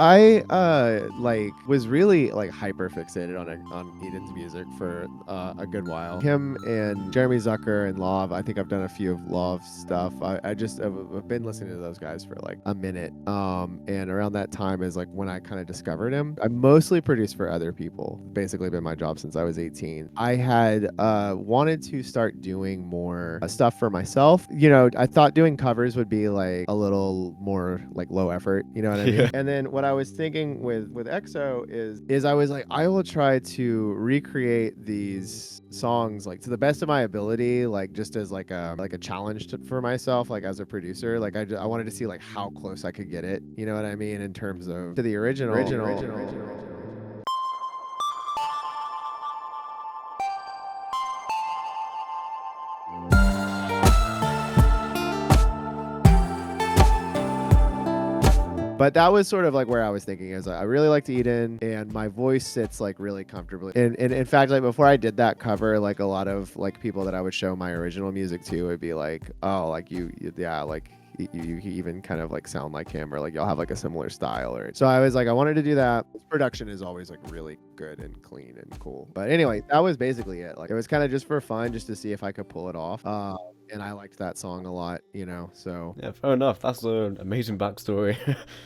I like was really like hyper fixated on Eden's music for a good while. Him and Jeremy Zucker and Love. I think I've done a few of Love's stuff. I've been listening to those guys for like a minute. And around that time is like when I kind of discovered him. I mostly produced for other people. Basically been my job since I was 18. I had wanted to start doing more stuff for myself. You know, I thought doing covers would be like a little more like low effort. You know what I mean? Yeah. And then what I was thinking with EXO is I was like, I will try to recreate these songs like to the best of my ability, like just as like a challenge for myself, like as a producer. Like I wanted to see like how close I could get it. You know what I mean? In terms of to the original. But that was sort of like where I was thinking is I really like to eat in, and my voice sits like really comfortably. And in fact, like before I did that cover, like a lot of like people that I would show my original music to would be like, oh, like yeah, like you even kind of like sound like him, or like you'll have like a similar style. Or so I was like, I wanted to do that. Production is always like really good and clean and cool. But anyway, that was basically it. Like it was kind of just for fun, just to see if I could pull it off. And I liked that song a lot, you know. So Yeah, fair enough. That's an amazing backstory.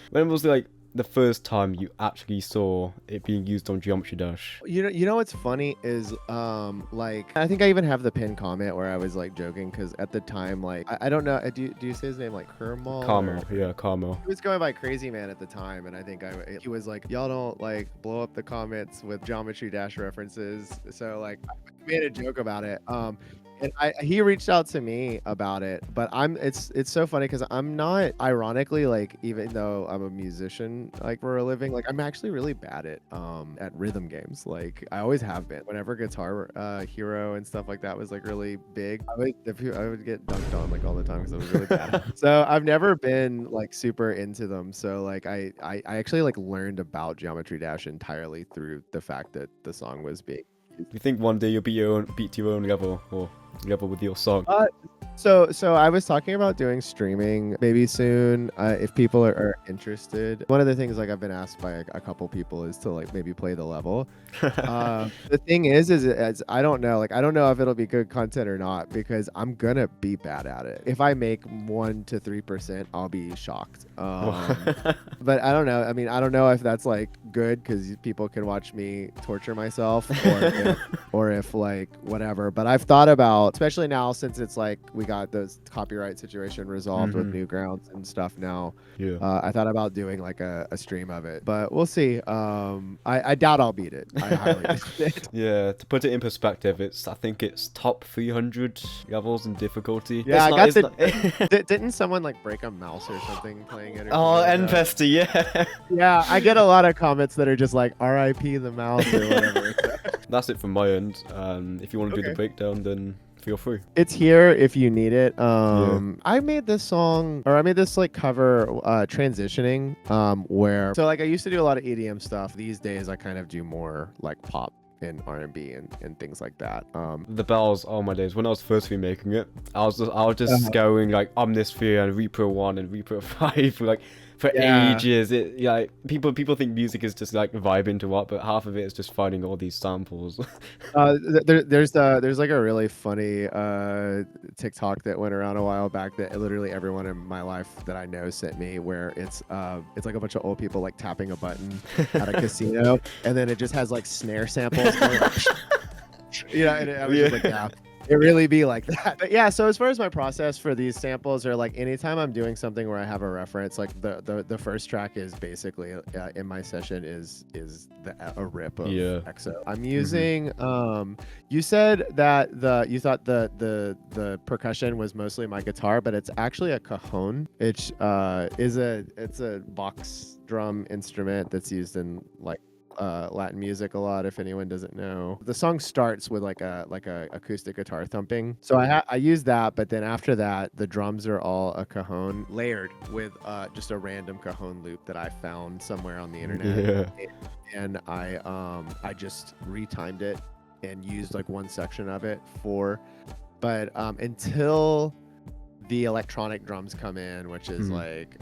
When was like the first time you actually saw it being used on Geometry Dash? you know what's funny is like I think I even have the pinned comment where I was like joking because at the time like I don't know, do you say his name like Kermal? Carmel, yeah, Carmel. He was going by Crazy Man at the time, and I think he was like, y'all don't like blow up the comments with Geometry Dash references. So like I made a joke about it. And he reached out to me about it, but it's so funny because I'm not, ironically, like even though I'm a musician like for a living, like I'm actually really bad at rhythm games. Like I always have been. Whenever Guitar Hero and stuff like that was like really big, I would get dunked on like all the time because I was really bad. So I've never been like super into them. So like I actually like learned about Geometry Dash entirely through the fact that the song was big. You think one day you'll beat your own level, or level with your song? So I was talking about doing streaming maybe soon, if people are interested. One of the things like I've been asked by a couple people is to like maybe play the level. The thing is I don't know, like I don't know if it'll be good content or not because I'm gonna be bad at it. If I make 1 to 3%, I'll be shocked. But I don't know. I mean, I don't know if that's like good because people can watch me torture myself, or if like whatever. But I've thought about, especially now since it's like we got this copyright situation resolved with Newgrounds and stuff now. Yeah. I thought about doing like a stream of it, but we'll see. I doubt I'll beat it. I highly doubt it. Yeah, to put it in perspective, I think it's top 300 levels in difficulty. Yeah, It's not- Didn't someone like break a mouse or something playing it? Or Oh, something like that? Enfester, yeah. Yeah, I get a lot of comments that are just like RIP the mouse or whatever. That's it from my end. If you want to do the Okay. breakdown, then feel free. It's here if you need it. I made this song, or I made this like cover transitioning where, so like I used to do a lot of EDM stuff. These days I kind of do more like pop and R&B and things like that. The bells, oh my days. When I was first remaking it, I was just going like Omnisphere and Repro 1 and Repro 5 for ages. People think music is just like vibing to what, but half of it is just finding all these samples. There's like a really funny TikTok that went around a while back that literally everyone in my life that I know sent me, where it's like a bunch of old people like tapping a button at a casino, and then it just has like snare samples. And I was just like, yeah. It really be like that. But yeah, so as far as my process for these samples, or like anytime I'm doing something where I have a reference, like the first track is basically in my session is a rip of EXO. I'm using you said that you thought the percussion was mostly my guitar, but it's actually a cajon. It's a box drum instrument that's used in like Latin music a lot, if anyone doesn't know. The song starts with like a acoustic guitar thumping, so I use that, but then after that the drums are all a cajon layered with just a random cajon loop that I found somewhere on the internet. And I just retimed it and used like one section of it but until the electronic drums come in, which is like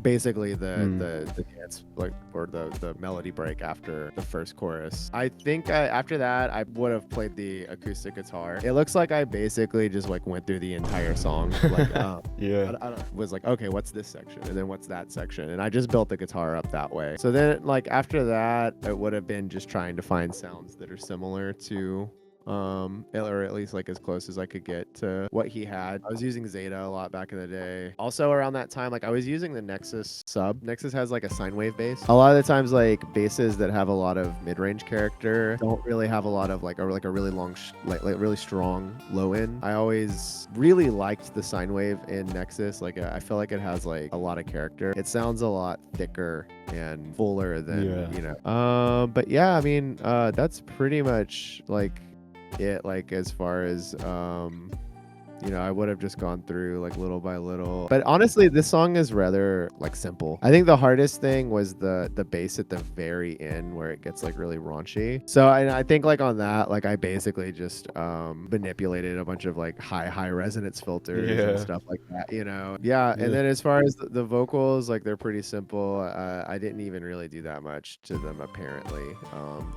basically the dance like or the melody break after the first chorus. I think after that I would have played the acoustic guitar. It looks like I basically just like went through the entire song. Like Yeah. I was like, okay, what's this section and then what's that section, and I just built the guitar up that way. So then like after that it would have been just trying to find sounds that are similar to or at least like as close as I could get to what he had. I was using Zeta a lot back in the day. Also around that time, like I was using the Nexus sub. Nexus has like a sine wave bass. A lot of the times like basses that have a lot of mid-range character don't really have a lot of like a really long like really strong low end. I always really liked the sine wave in Nexus. Like I feel like it has like a lot of character. It sounds a lot thicker and fuller than you know. But yeah, I mean that's pretty much like it, like as far as you know, I would have just gone through like little by little. But honestly, this song is rather like simple. I think the hardest thing was the bass at the very end where it gets like really raunchy. So I think like on that, like I basically just manipulated a bunch of like high resonance filters and stuff like that, you know. And then as far as the vocals, like they're pretty simple. I didn't even really do that much to them apparently.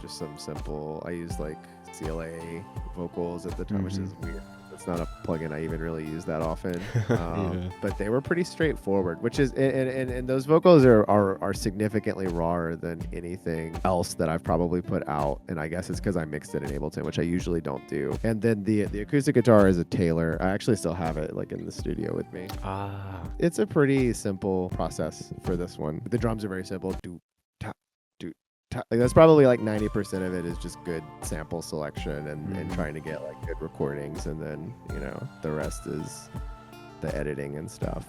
Just some simple, I used like CLA vocals at the time, which is weird. It's not a plugin I even really use that often. But they were pretty straightforward, which is and those vocals are significantly rawer than anything else that I've probably put out, and I guess it's because I mixed it in Ableton, which I usually don't do. And then the acoustic guitar is a Taylor. I actually still have it like in the studio with me. It's a pretty simple process for this one. The drums are very simple. Like that's probably like 90% of it is just good sample selection and trying to get like good recordings, and then you know the rest is the editing and stuff.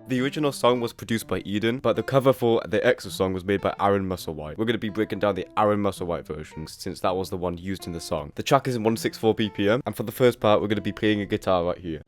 The original song was produced by Eden, but the cover for the extra song was made by Aaron Musslewhite. We're going to be breaking down the Aaron Musslewhite version, since that was the one used in the song. The track is in 164 BPM, and for the first part we're going to be playing a guitar right here.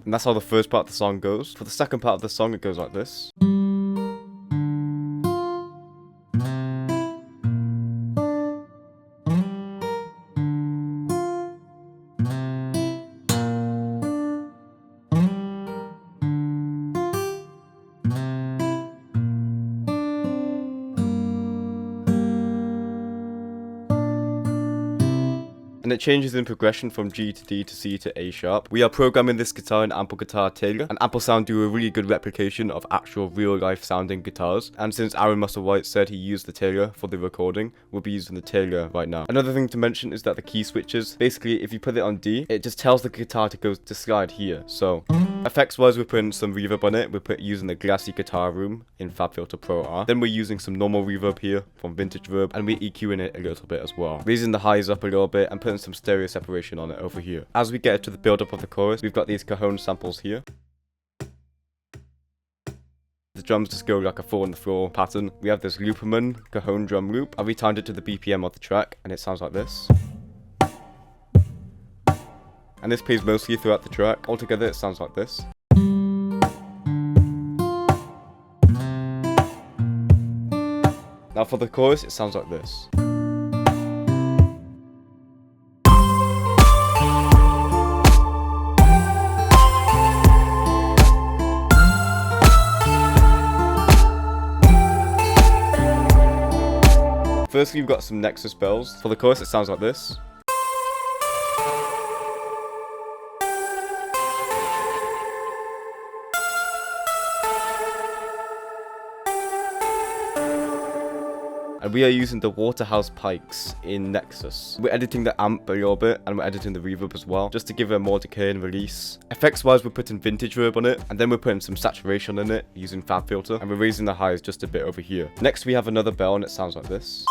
And that's how the first part of the song goes. For the second part of the song, it goes like this. And it changes in progression from G to D to C to A sharp. We are programming this guitar in Ample Guitar Taylor, and Ample Sound do a really good replication of actual real life sounding guitars. And since Aaron Musslewhite said he used the Taylor for the recording, we'll be using the Taylor right now. Another thing to mention is that the key switches, basically if you put it on D, it just tells the guitar to slide here. So effects wise, we're putting some reverb on it. We're using the Glassy Guitar Room in FabFilter Pro R. Then we're using some normal reverb here from Vintage Verb, and we're EQing it a little bit as well. Raising the highs up a little bit and putting some stereo separation on it over here. As we get to the build up of the chorus, we've got these cajon samples here. The drums just go like a 4 on the floor pattern. We have this Looperman cajon drum loop. I retimed it to the BPM of the track, and it sounds like this. And this plays mostly throughout the track. Altogether, it sounds like this. Now for the chorus, it sounds like this. Firstly, we've got some Nexus bells. For the chorus, it sounds like this. And we are using the Waterhouse Pikes in Nexus. We're editing the amp a little bit, and we're editing the reverb as well, just to give it more decay and release. Effects wise, we're putting Vintage Verb on it, and then we're putting some saturation in it using FabFilter, and we're raising the highs just a bit over here. Next, we have another bell, and it sounds like this.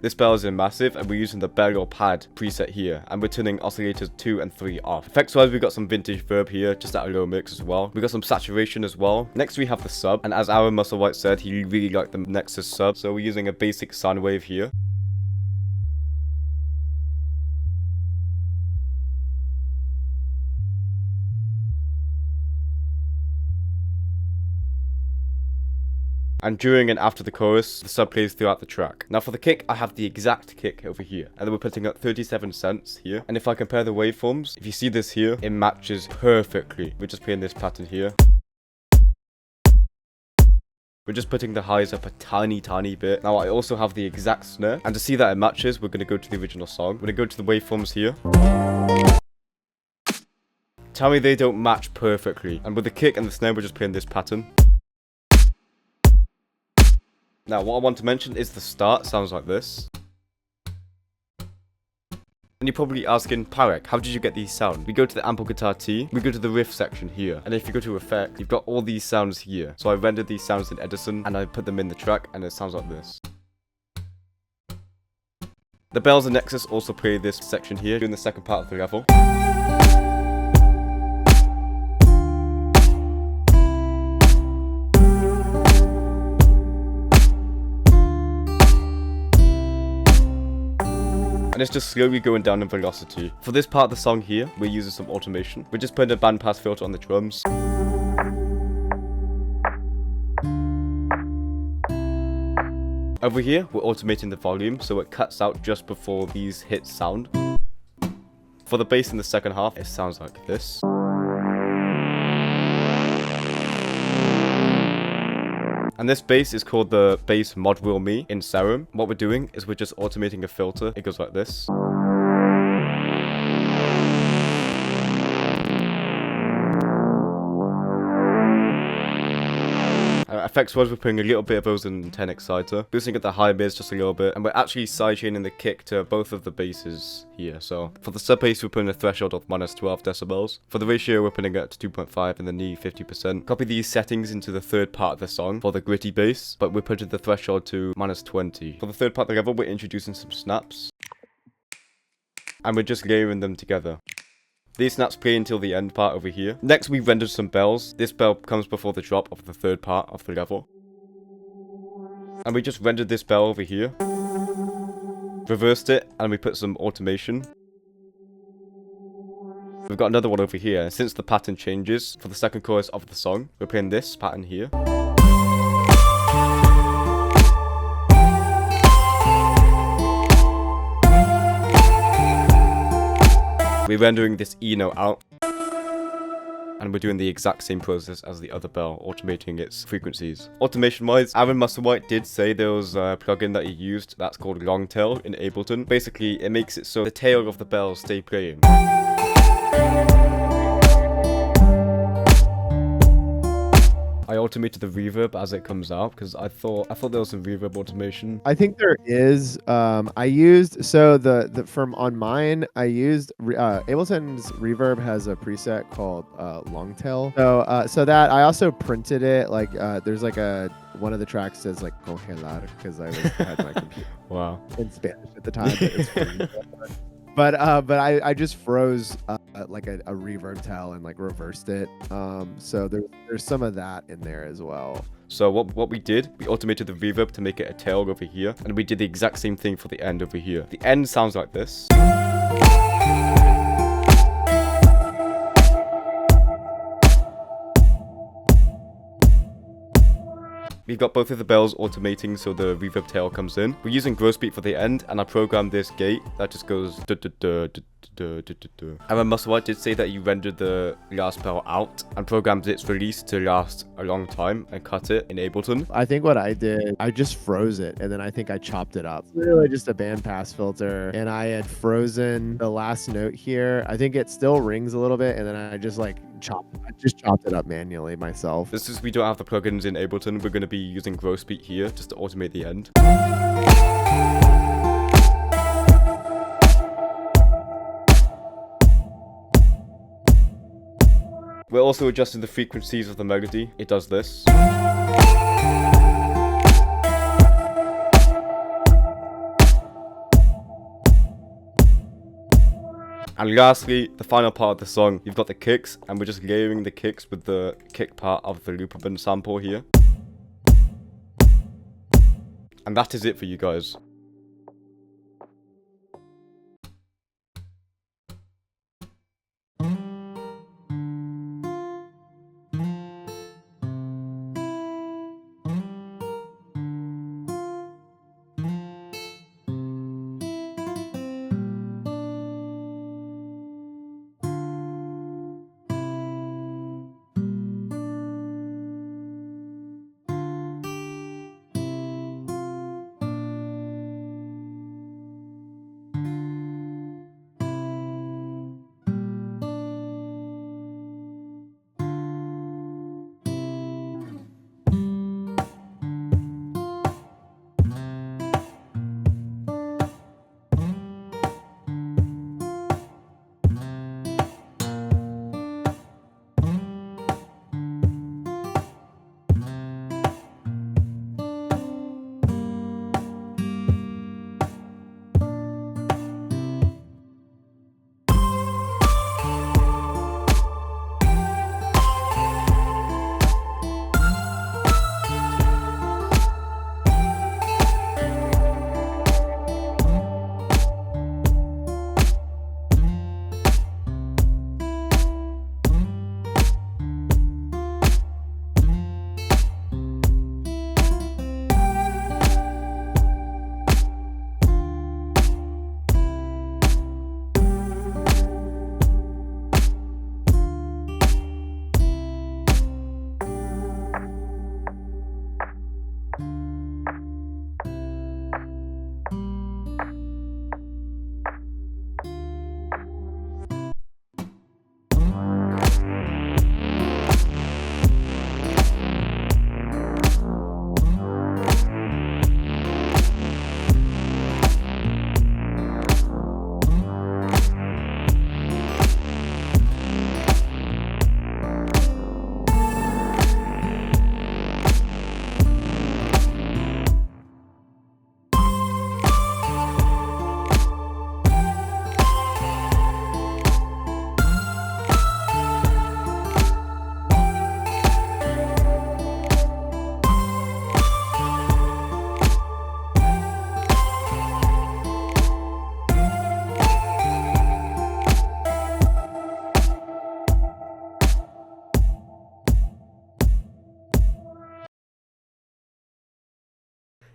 This bell is in massive, and we're using the bell or pad preset here, and we're turning oscillators 2 and 3 off. Effects wise, we've got some vintage verb here, just at a low mix as well. We've got some saturation as well. Next we have the sub, and as Aaron Musslewhite said, he really liked the Nexus sub, so we're using a basic sine wave here. And during and after the chorus, the sub plays throughout the track. Now for the kick, I have the exact kick over here. And then we're putting up 37 cents here. And if I compare the waveforms, if you see this here, it matches perfectly. We're just playing this pattern here. We're just putting the highs up a tiny bit. Now I also have the exact snare. And to see that it matches, we're going to go to the original song. We're going to go to the waveforms here. Tell me they don't match perfectly. And with the kick and the snare, we're just playing this pattern. Now, what I want to mention is the start sounds like this. And you're probably asking, Pierrek, how did you get these sounds? We go to the ample guitar T, we go to the riff section here. And if you go to effect, you've got all these sounds here. So I rendered these sounds in Edison, and I put them in the track, and it sounds like this. The bells and Nexus also play this section here, during the second part of the level. And it's just slowly going down in velocity. For this part of the song here, we're using some automation. We're just putting a bandpass filter on the drums. Over here, we're automating the volume, so it cuts out just before these hits sound. For the bass in the second half, it sounds like this. And this bass is called the bass mod will me in Serum. What we're doing is we're just automating a filter. It goes like this. Effects wise, we're putting a little bit of those in 10 exciter, boosting at the high mids just a little bit, and we're actually sidechaining the kick to both of the basses here. So for the sub bass, we're putting a threshold of -12 decibels. For the ratio, we're putting it to 2.5 and the knee 50%. Copy these settings into the third part of the song for the gritty bass, but we're putting the threshold to -20. For the third part of the level, we're introducing some snaps, and we're just layering them together. These snaps play until the end part over here. Next, we rendered some bells. This bell comes before the drop of the third part of the level. And we just rendered this bell over here. Reversed it, and we put some automation. We've got another one over here. And since the pattern changes, for the second chorus of the song, we're playing this pattern here. We're rendering this E note out, and we're doing the exact same process as the other bell, automating its frequencies. Automation wise, Aaron Musslewhite did say there was a plugin that he used that's called Longtail in Ableton. Basically, it makes it so the tail of the bells stay playing. I automated the reverb as it comes out because I thought there was some reverb automation. I think there is. I used from on mine. I used Ableton's reverb has a preset called Longtail. So that I also printed it. Like there's like one of the tracks says like congelar because I had my computer Wow. in Spanish at the time. But it's free. But I just froze like a reverb tail and like reversed it. So there's some of that in there as well. So what we did, we automated the reverb to make it a tail over here, and we did the exact same thing for the end over here. The end sounds like this. We've got both of the bells automating so the reverb tail comes in. We're using gross beat for the end, and I programmed this gate that just goes Aaron Musslewhite did say that he rendered the last bell out and programmed its release to last a long time and cut it in Ableton. I think what I did, I just froze it, and then I think I chopped it up. It's literally just a bandpass filter, and I had frozen the last note here. I think it still rings a little bit, and then I just like chopped it up manually myself. This is we don't have the plugins in Ableton. We're going to be using gross beat here just to automate the end. We're also adjusting the frequencies of the melody. It does this. And lastly, the final part of the song, you've got the kicks, and we're just layering the kicks with the kick part of the loop ribbon sample here. And that is it for you guys.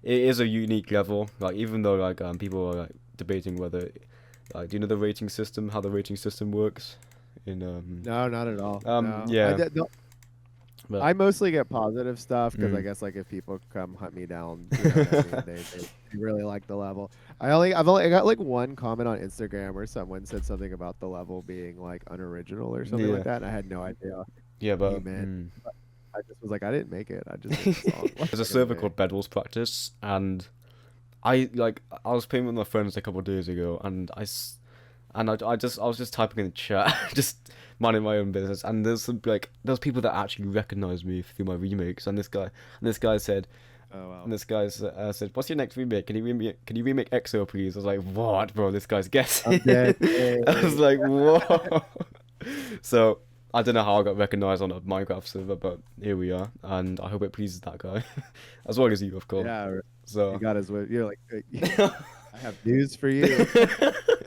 It is a unique level, like even though like people are like debating whether, like, do you know the rating system, how the rating system works in No, not at all. No. yeah. No, But I mostly get positive stuff because I Mm. guess like if people come hunt me down, you know what I mean, they really like the level. I got like one comment on Instagram where someone said something about the level being like unoriginal or something Yeah, like that, and I had no idea yeah, what he but meant. I just was like, I didn't make it. I just made the song. there's a server called Bedwars Practice, and I was playing with my friends a couple of days ago, and I was just typing in the chat, just minding my own business, and there's people that actually recognize me through my remakes, and this guy said, Oh wow. and this guy said, "What's your next remake? Can you remake EXO, please?" I was like, "What, bro? This guy's guessing." I'm dead. I was like, "Whoa!" So I don't know how I got recognized on a Minecraft server, but here we are, and I hope it pleases that guy, as well as you, of course. Yeah, you So got his. You're like, I have news for you.